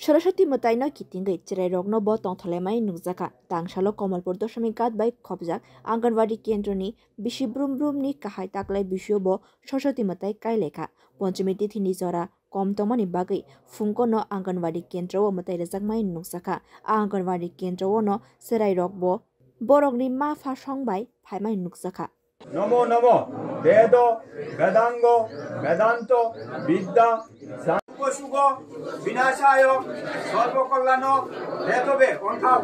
सरस्वती मताइनो कितिंगै चिराइरगनो ब तंथलेमाइ नुजाखा तांसालो कमलपुर दशमिक गात बाइ खबजाक आंगनवाड़ी केन्द्रनि बिसि ब्रुमब्रुमनि काहाय ताक्लाइ बिसियो ब सरस्वती मताइ काइलेखा पंचमी तिथिनि जरा कम तमनि बागै फुंकोनो आंगनवाड़ी केन्द्रओ मताइ रजाकमाइ नुजाखा आंगनवाड़ी केन्द्रओ न चिराइरग ब बरगनि माफा संबाय फाइमाइ नुजाखा नमो नमो वेद वेदांग वेदांत विद्या शुभ विनाशाय सर्वकल्याण हेतवे अंथाव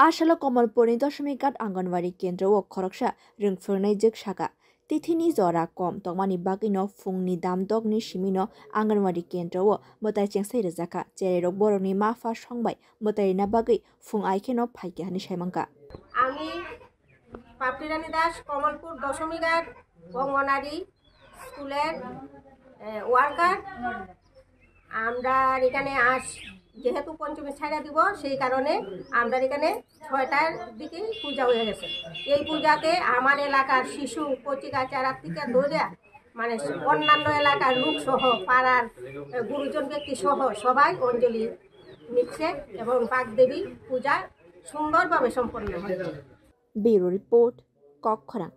आसालो कमलपुरनि दशमिक गात आंगनवाड़ी केन्द्रओ खरकसा रिंगफोरनाय जोगसागा तिथिनि जरा कम तंमानि बागैनो फुंनि दामदगनि सिमिनो आंगनवाड़ी केन्द्रओ मताइ चेंसाइ रजाखा चेराइरग बरगनि माफा संबाय मताइना बागै फुं आइखेनो फाइकेहानि साइमांका আমি পাপড়িরানী দাস কমলপুর দশমীঘাট অঙ্গনারী স্কুলের ওয়ার্কার আমরা এখানে যেহেতু পঞ্চমী ছাড়া দিব সেই কারণে আমরা এখানে ৬টার দিকে পূজা হয়ে গেছে। এই পূজাতে আমার এলাকার শিশু কচিকাচারা থেকে ধরে মানে অন্যান্য এলাকার লোক সহ পাড়ার গুরুজন ব্যক্তি সহ সবাই অঞ্জলি নিচ্ছে এবং বাগদেবী পূজা সুন্দরভাবে সম্পন্ন হয়েছে। Bureau report কক্ষরা।